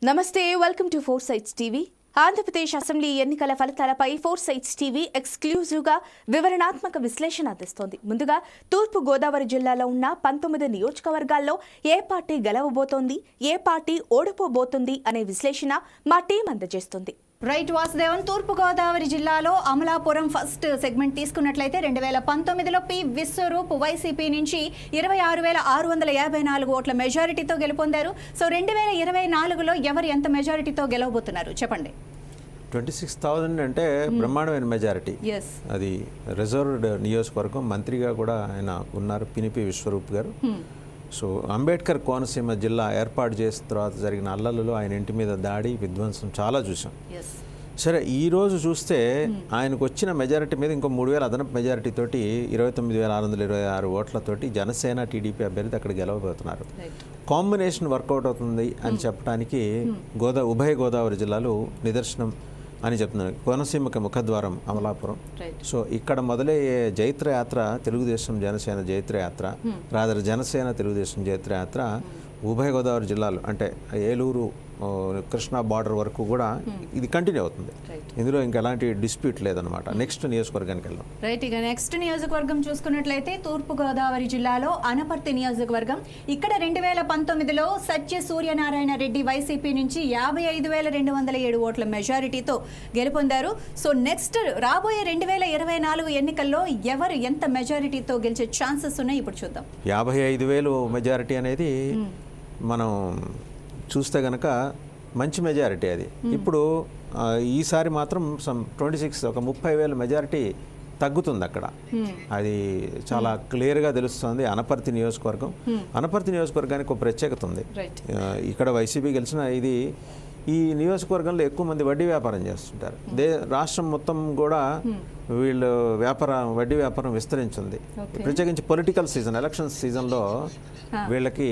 నమస్తే, welcome to four sites TV. Andhra Pradesh assembly ఎన్నికల ఫలితాలపై ఫోర్ సైట్స్ టీవీ ఎక్స్క్లూజివ్గా వివరణాత్మక విశ్లేషణ అందిస్తోంది. ముందుగా తూర్పు గోదావరి జిల్లాలో ఉన్న 19 నియోజకవర్గాల్లో ఏ పార్టీ గెలవబోతోంది, ఏ పార్టీ ఓడిపోబోతుంది అనే విశ్లేషణ మా టీం అందజేస్తుంది. రైట్ వాసుదేవన్, తూర్పు గోదావరి జిల్లాలో అమలాపురం ఫస్ట్ సెగ్మెంట్ తీసుకున్నట్లయితే 2019లో పి విశ్వరూప్ వైసీపీ నుంచి 26,654 ఓట్ల మెజారిటీతో గెలుపొందారు. సో 2024లో ఎవరు ఎంత మెజారిటీతో గెలవబోతున్నారు చెప్పండి. 26,000 అంటే బ్రహ్మాండమైన మెజారిటీ. అది రిజర్వ్డ్ నియోజకవర్గం. మంత్రిగా కూడా ఆయన ఉన్నారు, పినిపి విశ్వరూప్ గారు. సో అంబేద్కర్ కోనసీమ జిల్లా ఏర్పాటు చేసిన తర్వాత జరిగిన అల్లర్లలో ఆయన ఇంటి మీద దాడి, విధ్వంసం చాలా చూసాం. సరే, ఈరోజు చూస్తే ఆయనకు వచ్చిన మెజారిటీ మీద ఇంకో 3,000 అదనపు మెజారిటీ తోటి 29,626 ఓట్లతోటి జనసేన టీడీపీ అభ్యర్థి అక్కడ గెలవబోతున్నారు. కాంబినేషన్ వర్కౌట్ అవుతుంది అని చెప్పడానికి ఉభయ గోదావరి జిల్లాలు నిదర్శనం అని చెప్తున్నారు. కోనసీమకి ముఖద్వారం అమలాపురం. సో ఇక్కడ మొదలయ్యే జైత్రయాత్ర తెలుగుదేశం జనసేన జైత్రయాత్ర, రాదర్ జనసేన తెలుగుదేశం జైత్రయాత్ర ఉభయ గోదావరి జిల్లాలు అంటే ఏలూరు, కృష్ణా బార్డర్ వరకు కూడా ఇది కంటిన్యూ అవుతుంది. ఇందులో ఇంకా ఎలాంటి డిస్ప్యూట్ లేదనమాట. నెక్స్ట్ నియోజకవర్గానికి వెళ్దాం. రైట్, ఇక నెక్స్ట్ నియోజకవర్గం చూసుకున్నట్లయితే తూర్పు గోదావరి జిల్లాలో అనపర్తి నియోజకవర్గం. ఇక్కడ 2019లో సత్య సూర్యనారాయణ రెడ్డి వైసీపీ నుంచి 55,207 ఓట్ల మెజారిటీతో గెలుపొందారు. సో నెక్స్ట్ రాబోయే 2024 ఎన్నికల్లో ఎవరు ఎంత మెజారిటీతో గెలిచే ఛాన్సెస్ ఉన్నాయి ఇప్పుడు చూద్దాం. 55,000 మెజారిటీ అనేది మనం చూస్తే గనక మంచి మెజారిటీ అది. ఇప్పుడు ఈసారి మాత్రం 26 ఒక 30,000 మెజారిటీ తగ్గుతుంది అక్కడ. అది చాలా క్లియర్గా తెలుస్తుంది. అనపర్తి నియోజకవర్గం, అనపర్తి నియోజకవర్గానికి ఒక ప్రత్యేకత ఉంది. ఇక్కడ వైసీపీ గెలిచిన ఈ నియోజకవర్గంలో ఎక్కువ మంది వడ్డీ వ్యాపారం చేస్తుంటారు. రాష్ట్రం మొత్తం కూడా వీళ్ళు వడ్డీ వ్యాపారం విస్తరించింది. ప్రత్యేకించి పొలిటికల్ సీజన్, ఎలక్షన్ సీజన్లో వీళ్ళకి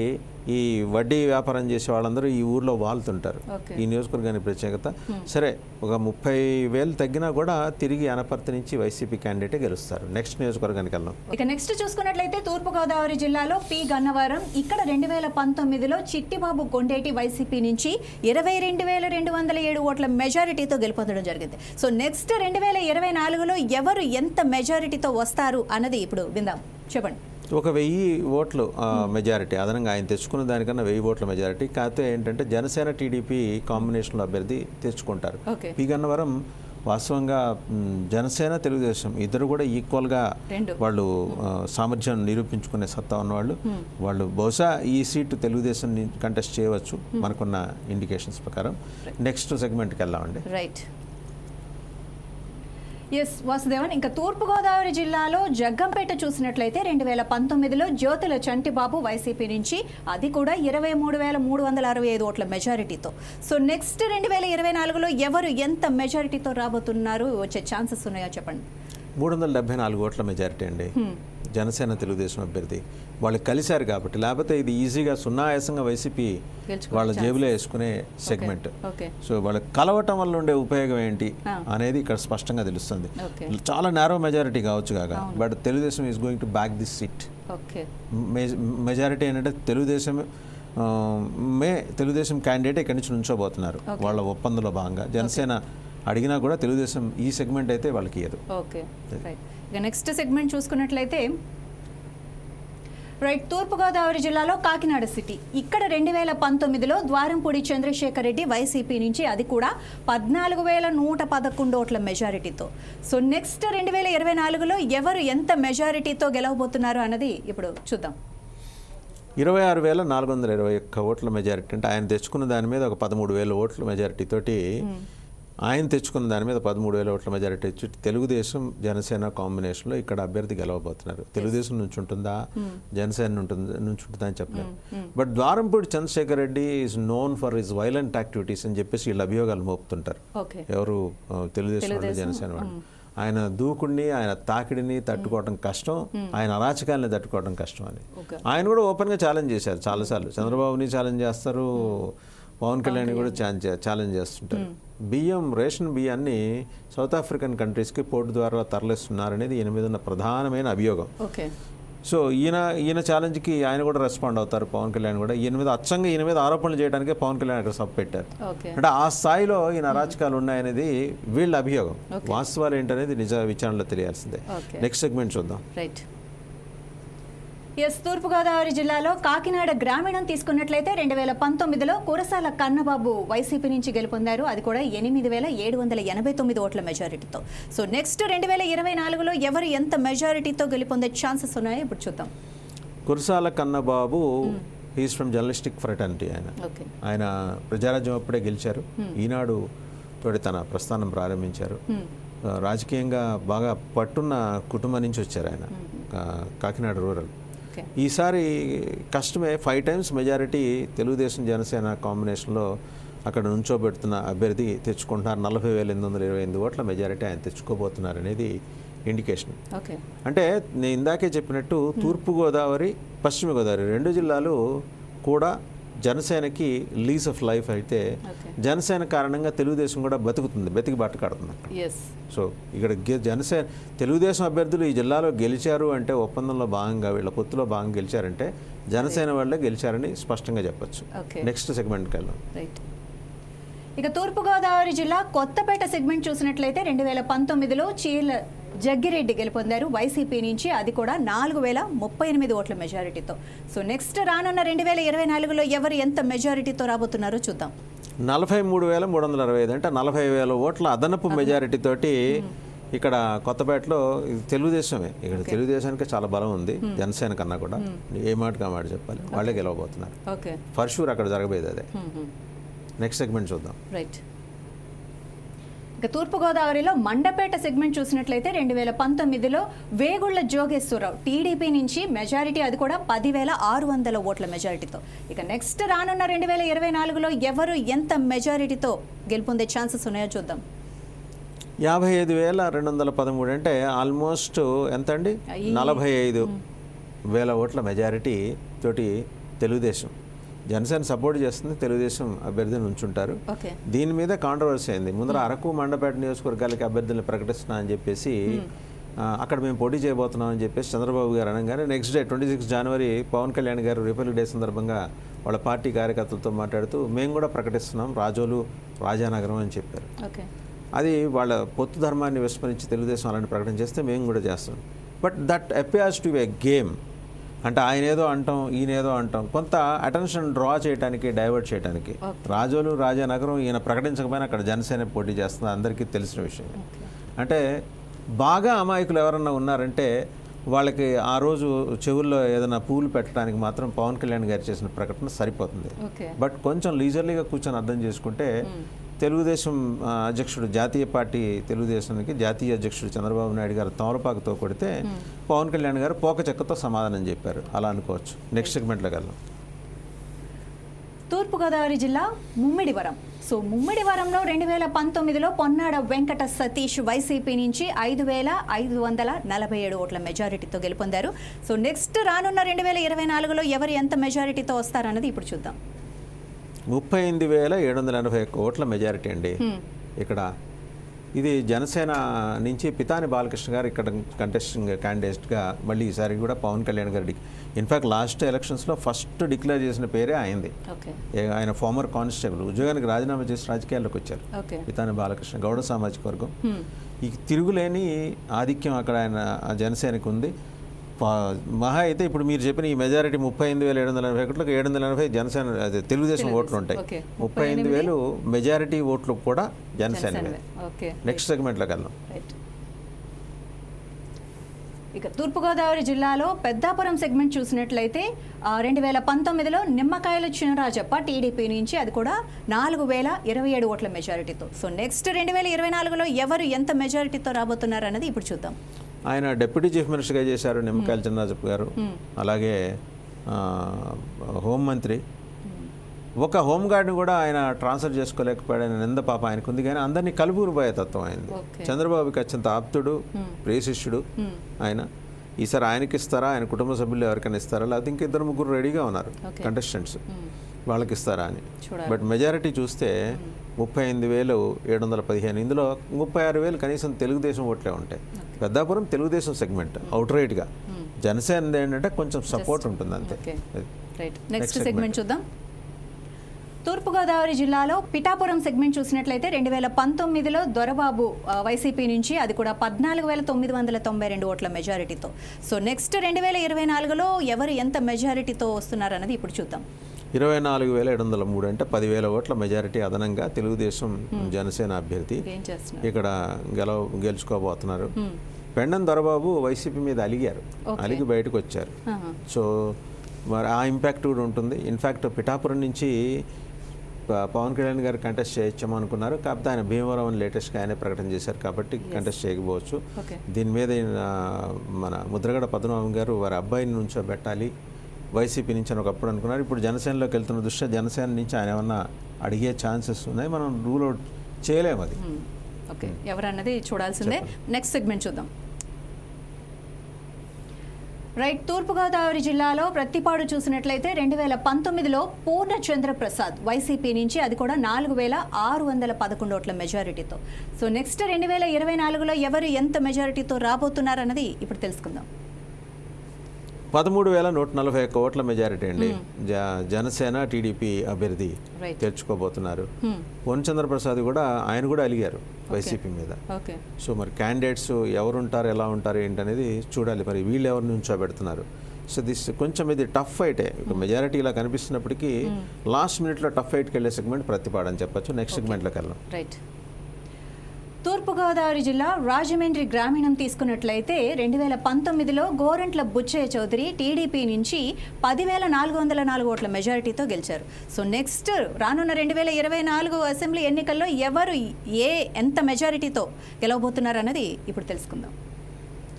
ఈ వడ్డీ వ్యాపారం చేసే వాళ్ళందరూ ఈ ఊర్లో వాళ్తుంటారు. ఈ నియోజకవర్గానికి ప్రత్యేకత. సరే, ఒక 30,000 తగ్గినా కూడా తిరిగి అనపర్తి నుంచి వైసీపీ క్యాండిడేటే గెలుస్తారు. నెక్స్ట్ నియోజకవర్గానికి వెళ్దాం. ఇక నెక్స్ట్ చూసుకున్నట్లయితే తూర్పు గోదావరి జిల్లాలో పి గన్నవరం. ఇక్కడ 2019లో చిట్టిబాబు కొండేటి వైసీపీ నుంచి 22,207 ఓట్ల మెజారిటీతో గెలుపొందడం జరిగింది. సో నెక్స్ట్ 2024లో ఎవరు ఎంత మెజారిటీతో వస్తారు అన్నది ఇప్పుడు విందాం. చెప్పండి. ఒక 1000 ఓట్లు మెజారిటీ అదనంగా ఆయన తెచ్చుకున్న దానికన్నా 1000 ఓట్ల మెజారిటీ. కాకపోతే ఏంటంటే జనసేన టీడీపీ కాంబినేషన్లో అభ్యర్థి తెచ్చుకుంటారు. పి గన్నవరం వాస్తవంగా జనసేన తెలుగుదేశం ఇద్దరు కూడా ఈక్వల్గా వాళ్ళు సామర్థ్యం నిరూపించుకునే సత్తా ఉన్నవాళ్ళు. వాళ్ళు బహుశా ఈ సీటు తెలుగుదేశం కంటెస్ట్ చేయవచ్చు మనకున్న ఇండికేషన్స్ ప్రకారం. నెక్స్ట్ సెగ్మెంట్కి వెళ్దామండి. Right, yes Vasudevan. ఇంకా తూర్పుగోదావరి జిల్లాలో జగ్గంపేట చూసినట్లయితే 2019లో జ్యోతుల చంటిబాబు వైసీపీ నుంచి, అది కూడా 23,365 ఓట్ల మెజారిటీతో. సో నెక్స్ట్ 2024లో ఎవరు ఎంత మెజారిటీతో రాబోతున్నారు, వచ్చే ఛాన్సెస్ ఉన్నాయో చెప్పండి. 374 ఓట్ల మెజారిటీ అండి జనసేన తెలుగుదేశం అభ్యర్థి. వాళ్ళు కలిశారు కాబట్టి, లేకపోతే ఇది ఈజీగా సున్నాయాసంగా వైసీపీ వాళ్ళ జేబులో వేసుకునే సెగ్మెంట్. సో వాళ్ళు కలవటం వల్ల ఉండే ఉపయోగం ఏంటి అనేది ఇక్కడ స్పష్టంగా తెలుస్తుంది. చాలా నేరో మెజారిటీ కావచ్చు కాగా, but Telugu Desam is going to back this seat. Majority ఏంటంటే తెలుగుదేశం క్యాండిడేట్ ఇక్కడి నుంచి నుంచోబోతున్నారు వాళ్ళ ఒప్పందంలో భాగంగా. జనసేన అడిగినా కూడా తెలుగుదేశం ఈ సెగ్మెంట్ అయితే వాళ్ళకి ఇయ్యదు. ఇక నెక్స్ట్ సెగ్మెంట్ చూసుకున్నట్లయితే రైట్, తూర్పుగోదావరి జిల్లాలో కాకినాడ సిటీ. ఇక్కడ 2019లో ద్వారంపూడి చంద్రశేఖర్ రెడ్డి వైసీపీ నుంచి, అది కూడా 14,111 ఓట్ల మెజారిటీతో. సో నెక్స్ట్ 2024లో ఎవరు ఎంత మెజారిటీతో గెలవబోతున్నారు అన్నది ఇప్పుడు చూద్దాం. 26,421 ఓట్ల మెజారిటీ అంటే ఆయన తెచ్చుకున్న దాని మీద ఒక 13,000 ఓట్ల మెజారిటీ తోటి ఆయన తెచ్చుకున్న దాని మీద 13,000 ఓట్ల మెజారిటీ వచ్చి తెలుగుదేశం జనసేన కాంబినేషన్లో ఇక్కడ అభ్యర్థి గెలవబోతున్నారు. తెలుగుదేశం నుంచి ఉంటుందా, జనసేన నుంచి ఉంటుందా అని చెప్పలేము. But Dwarampudi Chandrasekhar Reddy is known for his violent activities అని చెప్పేసి వీళ్ళు అభియోగాలు మోపుతుంటారు. ఎవరు తెలుగుదేశం వాళ్ళు, జనసేన వాళ్ళు. ఆయన దూకుడిని, ఆయన తాకిడిని తట్టుకోవడం కష్టం, ఆయన అరాచకాలని తట్టుకోవడం కష్టం అని ఆయన కూడా ఓపెన్గా ఛాలెంజ్ చేశారు చాలాసార్లు. చంద్రబాబుని ఛాలెంజ్ చేస్తారు, పవన్ కళ్యాణ్ కూడా ఛాలెంజ్ చేస్తుంటారు. రేషన్ బియ్యాన్ని సౌత్ ఆఫ్రికన్ కంట్రీస్కి పోర్టు ద్వారా తరలిస్తున్నారనేది ఈయన మీద ఉన్న ప్రధానమైన అభియోగం. సో ఈయన ఛాలెంజ్కి ఆయన కూడా రెస్పాండ్ అవుతారు, పవన్ కళ్యాణ్ కూడా. ఈయన మీద ఆరోపణలు చేయడానికే పవన్ కళ్యాణ్ అక్కడ సబ్ పెట్టారు. అంటే ఆ స్థాయిలో ఈయన అరాచకాలు ఉన్నాయనేది వీళ్ళ అభియోగం. వాస్తవాలు ఏంటనేది నిజ విచారణలో తెలియాల్సిందే. నెక్స్ట్ సెగ్మెంట్ చూద్దాం. తూర్పుగోదావరి జిల్లాలో కాకినాడ గ్రామీణం తీసుకున్నట్లయితే 2019లో కురసాల కన్నబాబు వైసీపీ నుంచి గెలుపొందారు. అది కూడా 8,789 ఓట్ల మెజారిటీతో. సో నెక్స్ట్ 2024లో ఎవరు ఎంత మెజారిటీతో గెలుపొందే ఛాన్సెస్ ఉన్నాయో ఇప్పుడు చూద్దాం. Kurasala Kannababu he's from journalistic fraternity. ఆయన ప్రజారాజ్యం అప్పుడే గెలిచారు. ఈనాడు తోటి తన ప్రస్థానం ప్రారంభించారు. రాజకీయంగా బాగా పట్టున్న కుటుంబం నుంచి వచ్చారు ఆయన, కాకినాడ రూరల్. ఈసారి కష్టమే. 5 times మెజారిటీ తెలుగుదేశం జనసేన కాంబినేషన్లో అక్కడ నుంచోబెడుతున్న అభ్యర్థి తెచ్చుకుంటున్నారు. 40,828 ఓట్ల మెజారిటీ ఆయన తెచ్చుకోబోతున్నారు అనేది ఇండికేషన్. అంటే నేను ఇందాకే చెప్పినట్టు తూర్పుగోదావరి, పశ్చిమ గోదావరి 2 జిల్లాలు కూడా జనసేనకి లీజ్ ఆఫ్ లైఫ్ అయితే, జనసేన కారణంగా తెలుగుదేశం కూడా బతికి బాట కడుతుంది అక్కడ. సో ఇక్కడ తెలుగుదేశం అభ్యర్థులు ఈ జిల్లాలో గెలిచారు అంటే ఒప్పందంలో భాగంగా, వీళ్ళ పొత్తులో భాగంగా గెలిచారంటే జనసేన వాళ్ళే గెలిచారని స్పష్టంగా చెప్పొచ్చు. నెక్స్ట్ సెగ్మెంట్కి వెళ్దాం. ఇక తూర్పుగోదావరి జిల్లా కొత్తపేట సెగ్మెంట్ చూసినట్లయితే 2019లో చీర్ల జగ్గిరెడ్డి గెలుపొందారు వైసీపీ నుంచి. అది కూడా 4,038 ఓట్ల మెజారిటీతో. సో నెక్స్ట్ రానున్న 2024లో ఎవరు ఎంత మెజారిటీతో రాబోతున్నారో చూద్దాం. 43,365 అంటే 40,000 ఓట్ల అదనపు మెజారిటీ తోటి ఇక్కడ కొత్తపేటలో తెలుగుదేశమే. ఇక్కడ తెలుగుదేశానికి చాలా బలం ఉంది జనసేన కన్నా కూడా. ఏ మాటగా మాట చెప్పాలి, వాళ్ళే గెలవబోతున్నారు ఫర్ షూర్. అక్కడ జరగబోయేది అదే. నెక్స్ట్ సెగ్మెంట్ చూద్దాం. ఇక తూర్పుగోదావరిలో మండపేట సెగ్మెంట్ చూసినట్లయితే 2019లో వేగుళ్ల జోగేశ్వరరావు టీడీపీ నుంచి మెజారిటీ, అది కూడా 10,600 ఓట్ల మెజారిటీతో. ఇక నెక్స్ట్ రానున్న 2024లో ఎవరు ఎంత మెజారిటీతో గెలుపొందే ఛాన్సెస్ ఉన్నాయో చూద్దాం. 55,213 అంటే ఆల్మోస్ట్ ఎంత అండి, 45,000 ఓట్ల మెజారిటీ తోటి తెలుగుదేశం. జనసేన సపోర్ట్ చేస్తుంది, తెలుగుదేశం అభ్యర్థిని ఉంచుంటారు. దీని మీద కాంట్రవర్సీ అయింది. ముందర అరకు మండపేట నియోజకవర్గాలకి అభ్యర్థులను ప్రకటిస్తున్నా అని చెప్పేసి, అక్కడ మేము పోటీ చేయబోతున్నాం అని చెప్పేసి చంద్రబాబు గారు అనగానే నెక్స్ట్ డే 26 జనవరి పవన్ కళ్యాణ్ గారు రిపబ్లిక్ డే సందర్భంగా వాళ్ళ పార్టీ కార్యకర్తలతో మాట్లాడుతూ మేము కూడా ప్రకటిస్తున్నాం రాజోలు రాజానగరం అని చెప్పారు. అది వాళ్ళ పొత్తు ధర్మాన్ని విస్మరించి తెలుగుదేశం అలాంటి ప్రకటన చేస్తే మేము కూడా చేస్తాం. But that appears to A game. అంటే ఆయన ఏదో అంటాం, ఈయన ఏదో అంటాం, కొంత అటెన్షన్ డ్రా చేయడానికి, డైవర్ట్ చేయడానికి. రాజోలు రాజానగరం ఈయన ప్రకటించకపోయినా అక్కడ జనసేన పోటీ చేస్తుంది, అందరికీ తెలిసిన విషయం. అంటే బాగా అమాయకులు ఎవరన్నా ఉన్నారంటే వాళ్ళకి ఆ రోజు చెవుల్లో ఏదైనా పూలు పెట్టడానికి మాత్రం పవన్ కళ్యాణ్ గారు చేసిన ప్రకటన సరిపోతుంది. బట్ కొంచెం లీజర్లీగా కూర్చొని అర్థం చేసుకుంటే తెలుగుదేశం అధ్యక్షుడు, జాతీయ పార్టీ తెలుగుదేశానికి జాతీయ అధ్యక్షుడు చంద్రబాబు నాయుడు గారు తమలపాకుతో కొడితే పవన్ కళ్యాణ్ గారు పోక చెక్కతో సమాధానం చెప్పారు, అలా అనుకోవచ్చు. నెక్స్ట్ సెగ్మెంట్లోకి వెళ్దాం. తూర్పుగోదావరి జిల్లా ముమ్మిడివరం. సో ముమ్మిడివరంలో 2019లో పొన్నాడ వెంకట సతీష్ వైసీపీ నుంచి 5,547 ఓట్ల మెజారిటీతో గెలుపొందారు. సో నెక్స్ట్ రానున్న 2024లో ఎవరు ఎంత మెజారిటీతో వస్తారన్నది ఇప్పుడు చూద్దాం. 38,781 ఓట్ల మెజారిటీ అండి ఇక్కడ. ఇది జనసేన నుంచి పితాని బాలకృష్ణ గారు ఇక్కడ కంటెస్టింగ్ క్యాండిడేట్గా మళ్ళీ ఈసారి కూడా పవన్ కళ్యాణ్ గారికి. ఇన్ఫ్యాక్ట్ లాస్ట్ ఎలక్షన్స్లో ఫస్ట్ డిక్లేర్ చేసిన పేరే అయింది. ఆయన ఫార్మర్ కానిస్టేబుల్, ఉద్యోగానికి రాజీనామా చేసి రాజకీయాల్లోకి వచ్చారు పితాని బాలకృష్ణ. గౌడ సామాజిక వర్గం. ఈ తిరుగులేని ఆధిక్యం అక్కడ ఆయన జనసేనకు ఉంది. మహా అయితే ఇప్పుడు మీరు చెప్పిన ఈ మెజారిటీ 35,781 780 జనసేన అదే తెలుగుదేశం ఓట్లు ఉంటాయి. 35,000 మెజారిటీ ఓట్లు కూడా జనసేన. నెక్స్ట్ సెగ్మెంట్లోకి వెళ్దాం. ఇక తూర్పుగోదావరి జిల్లాలో పెద్దాపురం సెగ్మెంట్ చూసినట్లయితే 2019లో నిమ్మకాయల చినరాజప్ప టీడీపీ నుంచి, అది కూడా 4,027 ఓట్ల మెజారిటీతో. సో నెక్స్ట్ 2024లో ఎవరు ఎంత మెజారిటీతో రాబోతున్నారు అన్నది ఇప్పుడు చూద్దాం. ఆయన డిప్యూటీ చీఫ్ మినిస్టర్గా చేశారు నిమ్మకాయల చినరాజప్ప గారు. అలాగే హోంమంత్రి. ఒక హోంగార్డ్ని కూడా ఆయన ట్రాన్స్ఫర్ చేసుకోలేకపోయాడని నింద పాప ఆయనకు ఉంది. కానీ అందరినీ కలుపుకుపోయే తత్వం అయింది. చంద్రబాబుకి అత్యంత ఆప్తుడు, ప్రియశిష్యుడు ఆయన. ఈసారి ఆయనకి ఇస్తారా, ఆయన కుటుంబ సభ్యులు ఎవరికైనా ఇస్తారా, లేకపోతే ఇంకా 2-3 రెడీగా ఉన్నారు కంటెస్టెంట్స్, వాళ్ళకి ఇస్తారా అని. బట్ మెజారిటీ చూస్తే 35,715. ఇందులో 36,000 కనీసం తెలుగుదేశం ఓట్లే ఉంటాయి. పెద్దాపురం తెలుగుదేశం సెగ్మెంట్ అవుట్ రైట్గా. జనసేన ఏంటంటే కొంచెం సపోర్ట్ ఉంటుంది అంతే. రైట్, నెక్స్ట్ సెగ్మెంట్ చూద్దాం. తూర్పుగోదావరి జిల్లాలో పిఠాపురం సెగ్మెంట్ చూసినట్లయితే 2019లో దొరబాబు వైసీపీ నుంచి, అది కూడా 14,992 ఓట్ల మెజారిటీతో. సో నెక్స్ట్ 2024లో ఎవరు ఎంత మెజారిటీతో వస్తున్నారన్నది ఇప్పుడు చూద్దాం. 24,703 అంటే 10,000 ఓట్ల మెజారిటీ అదనంగా తెలుగుదేశం జనసేన అభ్యర్థి ఇక్కడ గెలుచుకోబోతున్నారు. పెండం దొరబాబు వైసీపీ మీద అలిగి బయటకు వచ్చారు. సో మరి ఆ ఇంపాక్ట్ కూడా ఉంటుంది. ఇన్ఫ్యాక్ట్ పిఠాపురం నుంచి పవన్ కళ్యాణ్ గారు కంటెస్ట్ చేయొచ్చాము అనుకున్నారు, కాకపోతే ఆయన భీమవరం లేటెస్ట్గా ఆయనే ప్రకటన చేశారు కాబట్టి కంటెస్ట్ చేయకపోవచ్చు. దీని మీద మన ముద్రగడ పద్మనాభం గారు వారి అబ్బాయిని నుంచోబెట్టాలి వైసీపీ నుంచి అని ఒకప్పుడు అనుకున్నారు. ఇప్పుడు జనసేనలోకి వెళ్తున్న దృష్ట్యా జనసేన నుంచి ఆయన ఏమన్నా అడిగే ఛాన్సెస్ ఉన్నాయి, మనం రూల్ అవుట్ చేయలేము అది. ఓకే, ఎవరన్నది చూడాల్సిందే. నెక్స్ట్ సెగ్మెంట్ చూద్దాం. రైట్, తూర్పుగోదావరి జిల్లాలో ప్రత్తిపాడు చూసినట్లయితే 2019లో పూర్ణచంద్ర ప్రసాద్ వైసీపీ నుంచి, అది కూడా 4,611 ఓట్ల మెజారిటీతో. సో నెక్స్ట్ 2024లో ఎవరు ఎంత మెజారిటీతో రాబోతున్నారన్నది ఇప్పుడు తెలుసుకుందాం. 13,141 ఓట్ల మెజారిటీ అండి జనసేన టీడీపీ అభ్యర్థి తెచ్చుకోబోతున్నారు. పూర్ణచంద్ర ప్రసాద్ కూడా ఆయన కూడా అలిగారు వైసీపీ మీద. సో మరి క్యాండిడేట్స్ ఎవరుంటారు, ఎలా ఉంటారు ఏంటనేది చూడాలి. మరి వీళ్ళు ఎవరు నుంచోబెడుతున్నారు. సో కొంచెం ఇది టఫ్ ఫైటే. మెజారిటీ ఇలా కనిపిస్తున్నప్పటికీ లాస్ట్ మినిట్లో టఫ్ ఫైట్కి వెళ్ళే సెగ్మెంట్ ప్రతిపాడు అని చెప్పొచ్చు. నెక్స్ట్ సెగ్మెంట్లోకి వెళ్దాం. రైట్, తూర్పుగోదావరి జిల్లా రాజమండ్రి గ్రామీణం తీసుకున్నట్లయితే 2019లో గోరంట్ల బుచ్చయ్య చౌదరి టీడీపీ నుంచి 10,404 ఓట్ల మెజారిటీతో గెలిచారు. సో నెక్స్ట్ రానున్న 2024 అసెంబ్లీ ఎన్నికల్లో ఎవరు ఎంత మెజారిటీతో గెలవబోతున్నారు అన్నది ఇప్పుడు తెలుసుకుందాం.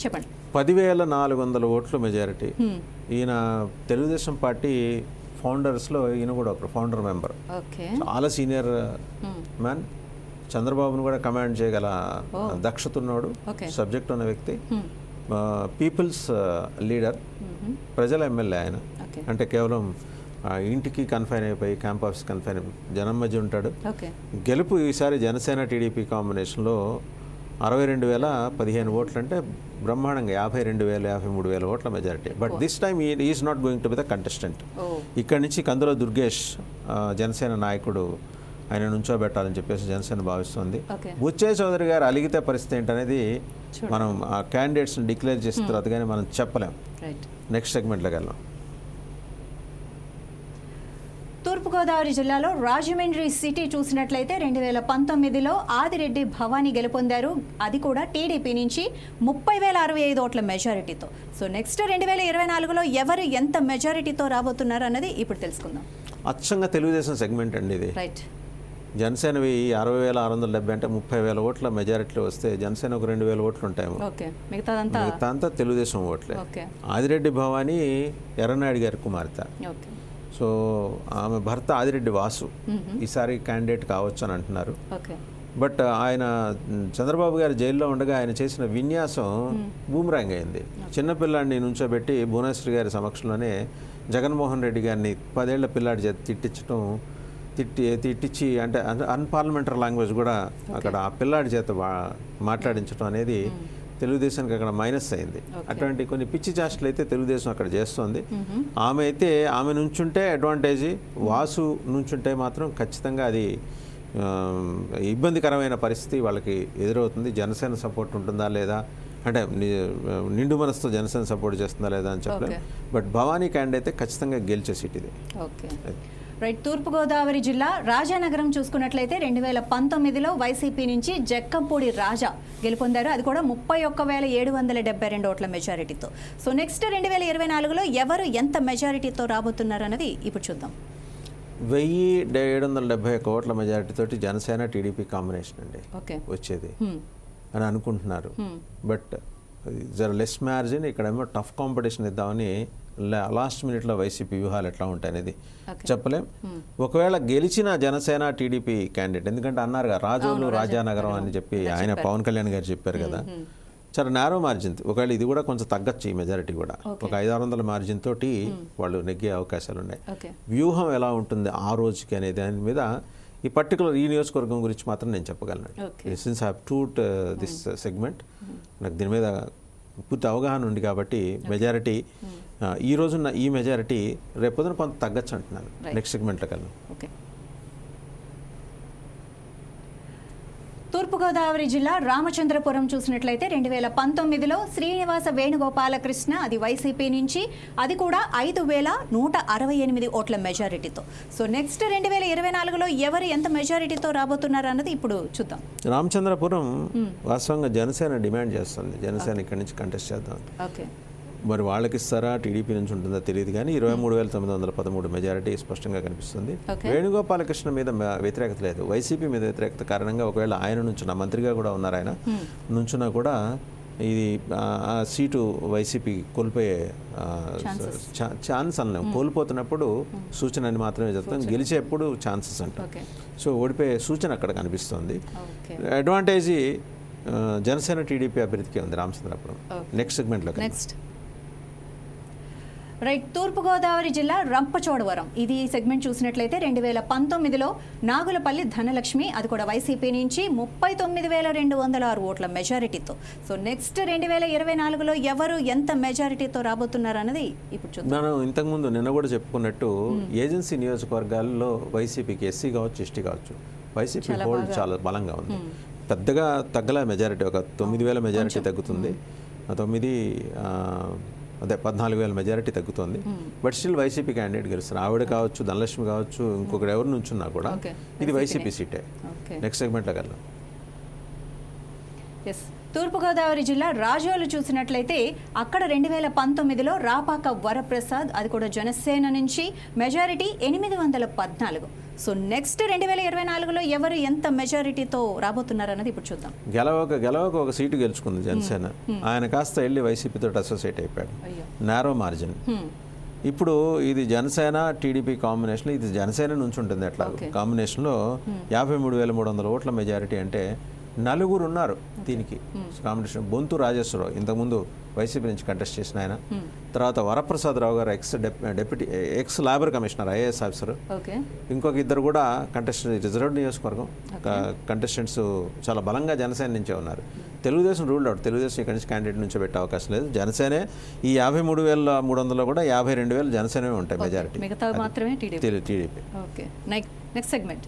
చెప్పండి. 10,400 ఓట్ల మెజారిటీ. ఈయన తెలుగుదేశం పార్టీ ఫౌండర్స్లో ఈయన కూడా ఒక ఫౌండర్ మెంబర్. చాలా సీనియర్ మ్యాన్. చంద్రబాబును కూడా కమాండ్ చేయగల దక్షత ఉన్నాడు, సబ్జెక్ట్ ఉన్న వ్యక్తి, పీపుల్స్ లీడర్, ప్రజల ఎమ్మెల్యే ఆయన. అంటే కేవలం ఇంటికి కన్ఫైన్ అయిపోయి క్యాంప్ ఆఫీస్ కన్ఫైన్ జనం మధ్య ఉంటాడు. గెలుపు ఈసారి జనసేన టీడీపీ కాంబినేషన్లో 62,015 ఓట్లు అంటే బ్రహ్మాండంగా 52,000-53,000 ఓట్ల majority. But this time is not going to be the contestant. ఇక్కడ నుంచి కందుల దుర్గేష్ జనసేన నాయకుడు ఆయన నుంచోబెట్టాలని చెప్పేసి జనసేన భావిస్తుంది. బుచ్చయ్య చౌదరి గారు అలిగితే పరిస్థితి ఏంటనేది మనం ఆ క్యాండిడేట్స్ని డిక్లేర్ చేసిన తర్వాత కానీ మనం చెప్పలేం. నెక్స్ట్ సెగ్మెంట్లోకి వెళ్దాం. తూర్పుగోదావరి జిల్లాలో రాజమండ్రి సిటీ చూసినట్లయితే 2019లో ఆదిరెడ్డి భవానీ గెలుపొందారు, అది కూడా టీడీపీ నుంచి 30,065 ఓట్ల మెజారిటీతో. సో నెక్స్ట్ 2024లో ఎవరు ఎంత మెజారిటీతో రాబోతున్నారు అన్నది ఇప్పుడు తెలుసుకుందాం. అచ్చంగా తెలుగుదేశం సెగ్మెంట్ అండి ఇది. జనసేనవి 60,670 అంటే 30,000 ఓట్ల మెజారిటీలో వస్తే జనసేన ఒక 2,000 ఓట్లు ఉంటాయేమో. మిగతా అంతా తెలుగుదేశం ఓట్లే. ఆదిరెడ్డి భవానీ ఎర్రనాయుడు గారి కుమార్తె. సో ఆమె భర్త ఆదిరెడ్డి వాసు ఈసారి క్యాండిడేట్ కావచ్చు అని అంటున్నారు. బట్ ఆయన చంద్రబాబు గారు జైల్లో ఉండగా ఆయన చేసిన విన్యాసం బూమరాంగ్ అయింది. చిన్నపిల్లాడిని నుంచోబెట్టి భువనేశ్వరి గారి సమక్షంలోనే జగన్మోహన్ రెడ్డి గారిని 10 ఏళ్ల పిల్లాడి చేత తిట్టించి అంటే అన్పార్లమెంటరీ లాంగ్వేజ్ కూడా అక్కడ ఆ పిల్లాడి చేత మాట్లాడించడం అనేది తెలుగుదేశానికి అక్కడ మైనస్ అయింది. అటువంటి కొన్ని పిచ్చి చేష్టలు అయితే తెలుగుదేశం అక్కడ చేస్తుంది. ఆమె నుంచుంటే అడ్వాంటేజ్, వాసు నుంచుంటే మాత్రం ఖచ్చితంగా అది ఇబ్బందికరమైన పరిస్థితి వాళ్ళకి ఎదురవుతుంది. జనసేన సపోర్ట్ ఉంటుందా లేదా అంటే నిండు మనసుతో జనసేన సపోర్ట్ చేస్తుందా లేదా అని చెప్పలేదు. బట్ భవానీ క్యాండిడేట్ అయితే ఖచ్చితంగా గెలిచే సీట్ ఇది. రైట్, తూర్పుగోదావరి జిల్లా రాజానగరం చూసుకున్నట్లయితే 2019లో వైసీపీ నుంచి జక్కంపూడి రాజా గెలుపొందారు, అది కూడా 31,772 ఓట్ల మెజారిటీతో. సో నెక్స్ట్ 2024లో ఎవరు ఎంత మెజారిటీతో రాబోతున్నారు అన్నది ఇప్పుడు చూద్దాం. 1,771 ఓట్ల మెజారిటీ తోటి జనసేన టీడీపీ కాంబినేషన్ అండి వచ్చేది అని అనుకుంటున్నారు. బట్ జర లెస్ మార్జిన్, ఇక్కడేమో టఫ్ కాంపిటీషన్ ఇద్దామని లాస్ట్ మినిట్లో వైసీపీ వ్యూహాలు ఎట్లా ఉంటాయనేది చెప్పలేం. ఒకవేళ గెలిచిన జనసేన టీడీపీ క్యాండిడేట్, ఎందుకంటే అన్నారు రాజోలు రాజానగరం అని చెప్పి ఆయన పవన్ కళ్యాణ్ గారు చెప్పారు కదా, చాలా నేరో మార్జిన్. ఒకవేళ ఇది కూడా కొంచెం తగ్గచ్చు, ఈ మెజారిటీ కూడా ఒక 500-600 మార్జిన్ తోటి వాళ్ళు నెగ్గే అవకాశాలు ఉన్నాయి. వ్యూహం ఎలా ఉంటుంది ఆ రోజుకి అనేది దాని మీద ఈ పర్టికులర్ ఈ నియోజకవర్గం గురించి మాత్రం నేను చెప్పగలను. Since I have toot this segment, నాకు దీని మీద పూర్తి అవగాహన ఉంది కాబట్టి మెజారిటీ ఈ రోజున్న ఈ మెజారిటీ రేపొద్దున కొంత తగ్గచ్చు అంటున్నాను నెక్స్ట్ సెగ్మెంట్లో కల్లా. ఓకే. తూర్పుగోదావరి జిల్లా రామచంద్రపురం చూసినట్లయితే 2019లో శ్రీనివాస వేణుగోపాలకృష్ణ అది వైసీపీ నుంచి, అది కూడా 5,168 ఓట్ల మెజారిటీతో. సో నెక్స్ట్ 2024లో ఎవరు ఎంత మెజారిటీతో రాబోతున్నారు అన్నది ఇప్పుడు చూద్దాం. రామచంద్రపురం వాస్తవంగా జనసేన డిమాండ్ చేస్తుంది, జనసేన ఇక్కడి నుంచి కంటెస్ట్ చేద్దాం. ఓకే. మరి వాళ్ళకి ఇస్తారా టీడీపీ నుంచి ఉంటుందో తెలియదు కానీ 23,913 మెజారిటీ స్పష్టంగా కనిపిస్తుంది. వేణుగోపాలకృష్ణ మీద వ్యతిరేకత లేదు, వైసీపీ మీద వ్యతిరేకత కారణంగా ఒకవేళ ఆయన నుంచున్న మంత్రిగా కూడా ఉన్నారు, ఆయన నుంచున్నా కూడా ఇది ఆ సీటు వైసీపీ కోల్పోయే ఛాన్స్ అన్నాం. కోల్పోతున్నప్పుడు సూచన అని మాత్రమే చెప్తాం, గెలిచేప్పుడు ఛాన్సెస్ అంటాం. సో ఓడిపోయే సూచన అక్కడ కనిపిస్తుంది. అడ్వాంటేజ్ జనసేన టీడీపీ అభ్యర్థికి ఉంది రామచంద్రపురం. నెక్స్ట్ సెగ్మెంట్లో రైట్. తూర్పుగోదావరి జిల్లా రంపచోడవరం ఇది సెగ్మెంట్ చూసినట్లయితే 2019లో నాగులపల్లి ధనలక్ష్మి అది కూడా వైసీపీ నుంచి 39,206 ఓట్ల మెజారిటీతో. సో నెక్స్ట్ 2024లో ఎవరు ఎంత మెజారిటీతో రాబోతున్నారు అన్నది ఇప్పుడు చూద్దాం. మనం ఇంతకుముందు నిన్న కూడా చెప్పుకున్నట్టు ఏజెన్సీ నియోజకవర్గాల్లో వైసీపీకి ఎస్సీ కావచ్చు, ఎస్టీ కావచ్చు, వైసీపీ హోల్డ్ చాలా బలంగా ఉంది. పెద్దగా తగ్గలే మెజారిటీ, ఒక 9,000 మెజారిటీ తగ్గుతుంది. 14,000 మెజారిటీ తగ్గుతుంది. బట్ స్టిల్ వైసీపీ క్యాండిడేట్ గెలుస్తారు. ఆవిడ కావచ్చు, ధనలక్ష్మి కావచ్చు, ఇంకొకరు ఎవరు నుంచున్నా కూడా ఇది వైసీపీ సీటే. నెక్స్ట్ సెగ్మెంట్లో కల్లా. తూర్పుగోదావరి జిల్లా రాజోలు చూసినట్లయితే అక్కడ 2019లో రాపాక వరప్రసాద్ అది కూడా జనసేన నుంచి మెజారిటీ 814. సో నెక్స్ట్ 2024లో ఎవరు ఎంత మెజారిటీతో రాబోతున్నారు అన్నది ఇప్పుడు చూద్దాం. గెలవక ఒక సీటు గెలుచుకుంది జనసేన, ఆయన కాస్త వెళ్ళి వైసీపీతో అసోసియేట్ అయిపోయాడు, నారో మార్జిన్. ఇప్పుడు ఇది జనసేన టీడీపీ కాంబినేషన్, ఇది జనసేన నుంచి ఉంటుంది. అట్లా కాంబినేషన్లో 53,300 ఓట్ల మెజారిటీ అంటే 4 ఉన్నారు దీనికి కాంపిటీషన్. బొంతు రాజేశ్వరరావు ఇంతకుముందు వైసీపీ నుంచి కంటెస్ట్ చేసిన ఆయన, తర్వాత వరప్రసాద్ రావు గారు X labour commissioner, IAS officer. ఇంకొక ఇద్దరు కూడా రిజర్వ్డ్ నియోజకవర్గం కంటెస్టెంట్స్ చాలా బలంగా జనసేన నుంచే ఉన్నారు. తెలుగుదేశం రూల్డ్ అవుట్, తెలుగుదేశం ఇక్కడి నుంచి క్యాండిడేట్ నుంచే పెట్టే అవకాశం లేదు. జనసేనే ఈ 53,300లో కూడా 52,000 జనసేనే ఉంటాయి మెజారిటీ, టీడీపీ. నెక్స్ట్ సెగ్మెంట్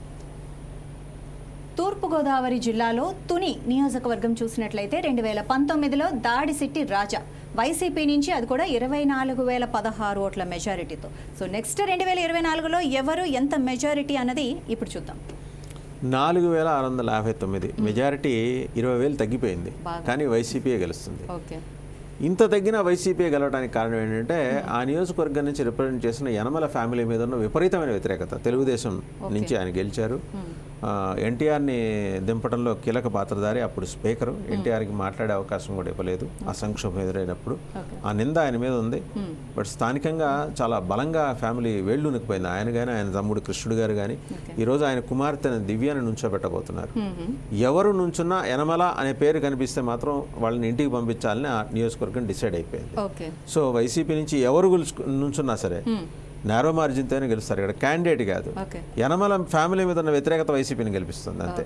తూర్పుగోదావరి జిల్లాలో తుని నియోజకవర్గం చూసినట్లయితే 2019లో దాడిశెట్టి రాజా వైసీపీ నుంచి అది కూడా 24,016 ఓట్ల మెజారిటీతో. సో నెక్స్ట్ 2024లో ఎవరు ఎంత మెజారిటీ అన్నది ఇప్పుడు చూద్దాం. 4,659 మెజారిటీ 20,000 తగ్గిపోయింది, కానీ వైసీపీయే గెలుస్తుంది. ఇంత తగ్గిన వైసీపీ గెలవడానికి కారణం ఏంటంటే ఆ నియోజకవర్గం నుంచి రిప్రజెంట్ చేసిన యనమల ఫ్యామిలీ మీద ఉన్న విపరీతమైన వ్యతిరేకత. తెలుగుదేశం నుంచి ఆయన గెలిచారు. ఎన్టీఆర్ని దింపడంలో కీలక పాత్రధారి, అప్పుడు స్పీకరు. ఎన్టీఆర్కి మాట్లాడే అవకాశం కూడా ఇవ్వలేదు ఆ సంక్షోభం ఎదురైనప్పుడు. ఆ నింద ఆయన మీద ఉంది. బట్ స్థానికంగా చాలా బలంగా ఫ్యామిలీ వేళ్ళునికిపోయింది. ఆయన కానీ ఆయన తమ్ముడు కృష్ణుడు గారు కానీ ఈరోజు ఆయన కుమార్తె దివ్యాన్ని నుంచోబెట్టబోతున్నారు. ఎవరు నుంచున్నా యనమల అనే పేరు కనిపిస్తే మాత్రం వాళ్ళని ఇంటికి పంపించాలని ఆ నియోజకవర్గం డిసైడ్ అయిపోయింది. సో వైసీపీ నుంచి ఎవరు నుంచున్నా సరే నారో మార్జిన్తోనే గెలుస్తారు. ఇక్కడ క్యాండిడేట్ కాదు, యనమల ఫ్యామిలీ మీద ఉన్న వ్యతిరేకత వైసీపీని గెలిపిస్తుంది అంతే.